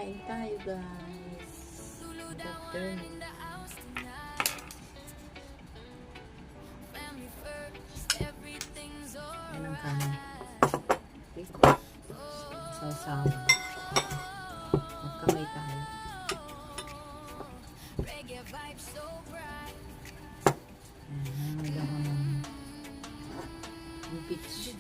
Kain tayo guys. Good afternoon. Yan ang kanin. Okay. Sausawan. Magkamay tayo. Ayan, naglaman ng peach.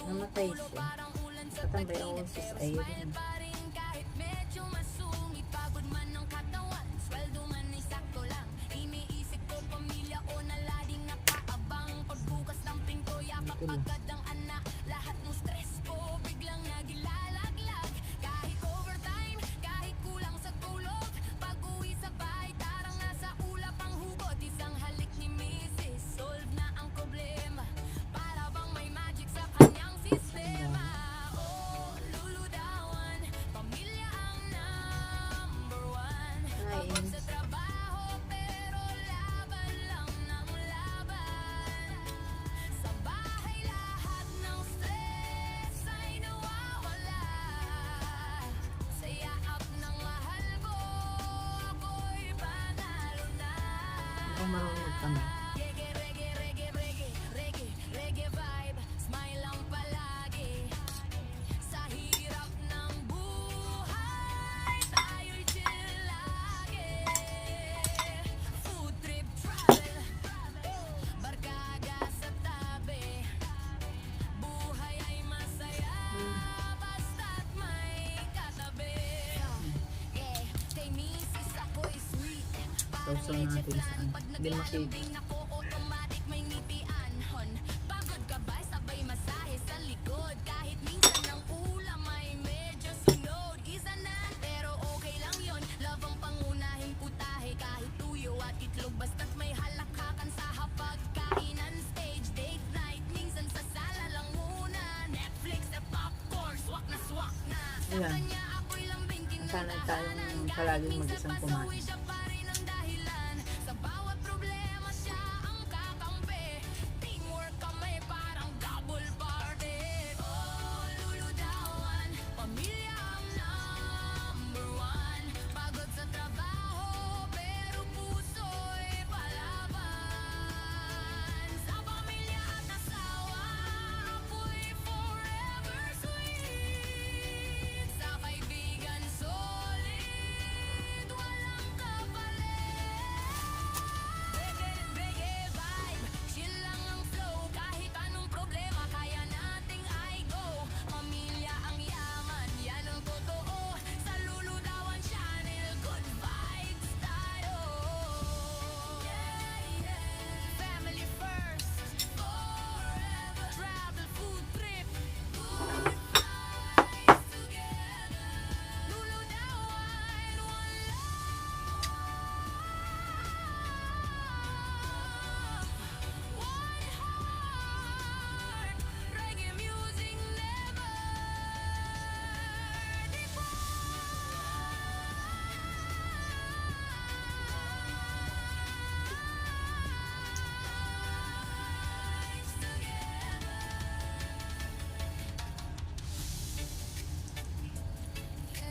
Namatay siya. Katambay ako sa iron. Ito lang. Ako marunong kami. Sausaw natin sa ano. Hindi makita. Ayan. Sana tayong palaging mag-isang kumain.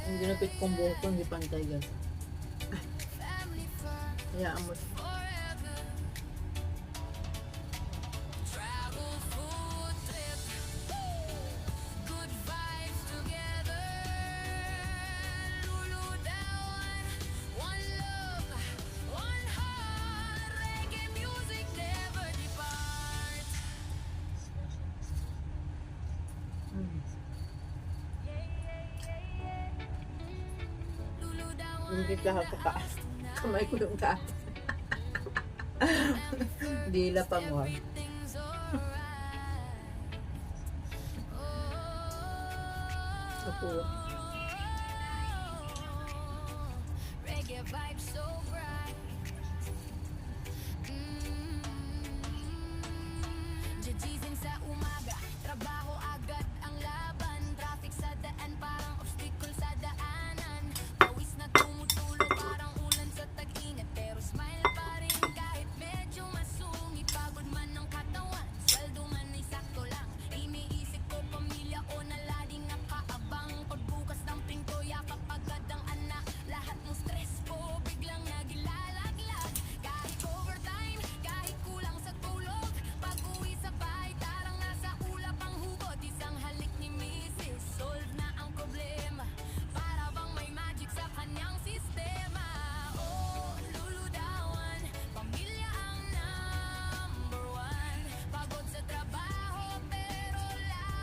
Ang ginapit kong buhok ko, hindi pantay guys. Kaya amot. Hindi lahat sa taas. Kamay ko yung taas. Dila pa mo. Ako.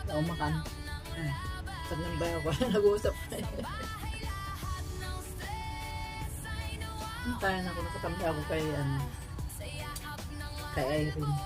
Ako makan. Pag nambay ako, nag-uusap tayo. Tayo na ako, nakatambi ako kay, kay Irene.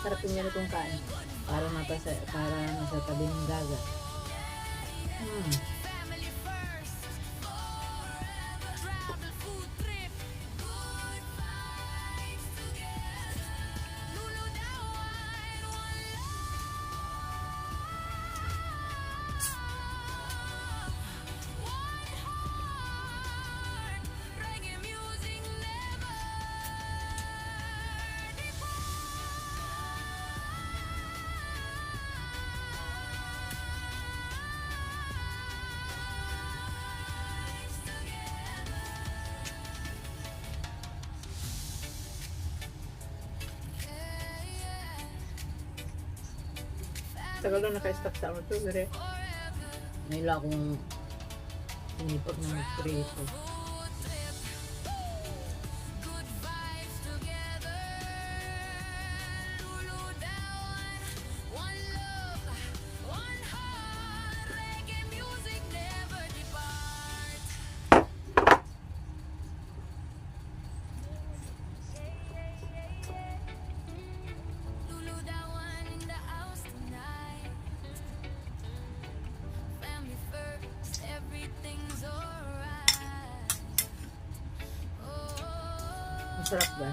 Sarap niya itong kain. Para nasa tabi ng dagat. Tagal na naka-stop sa ano to, dire. Ngayon lang akong sinipag na mag-preso. Masarap ba?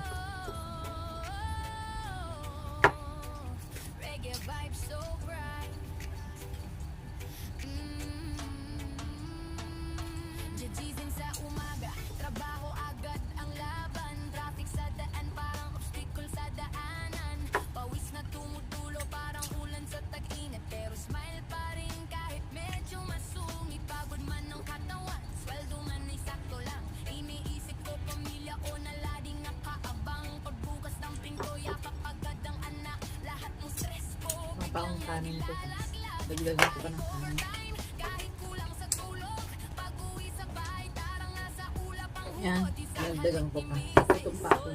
Paong kanin ko. Dagdagan ko pa ng kanin. Yan, dagdagan ko pa. Itong pa ako.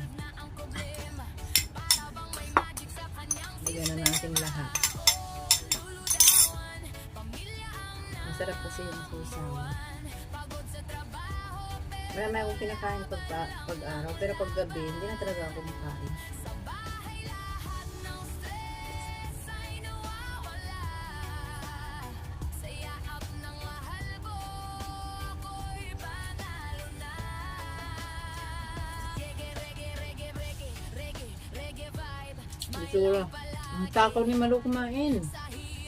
Lagyan na natin lahat. Masarap kasi yung susaw. Marami akong kinakain pag-araw, pero pag gabi, hindi na talaga ako makain. Siguro, ang takaw ni Malu kumain.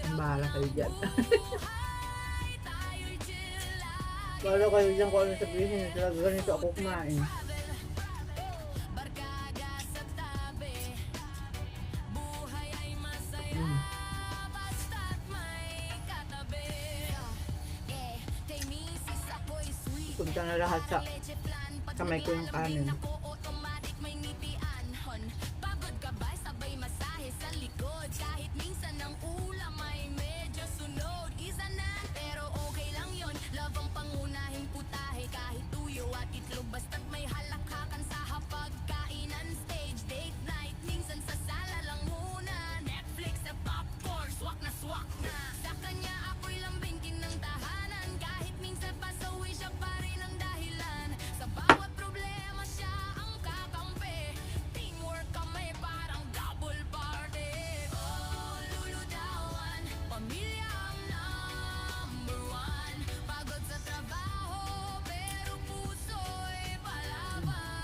Ang bahala kayo dyan. Bahala kayo dyan kung ano sabihin. Talaga ganito ako kumain. Punta na lahat sa kamay ko yung kanin.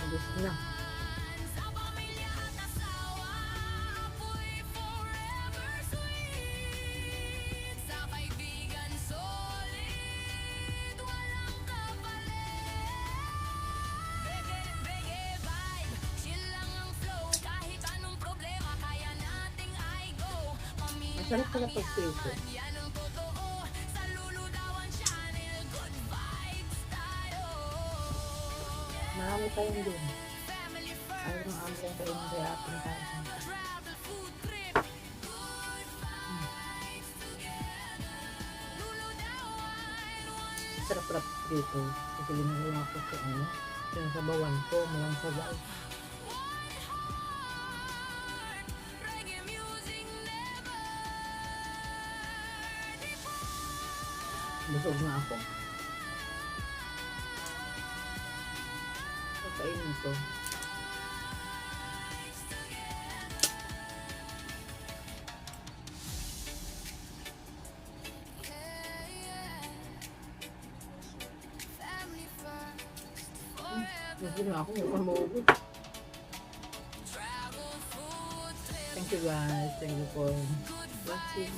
Gusto na. Masarap pala pag prito. Marami tayong doon. Ayaw ng aming kayo ng kaya ating tayo. Sarap-sarap dito. Kasi linulong ako sa ano. Sinasabawan ko, malang sabaw. Busog na ako. Kakainin ko. Busog na ako. Mukhang maubos. Thank you guys. Thank you for watching.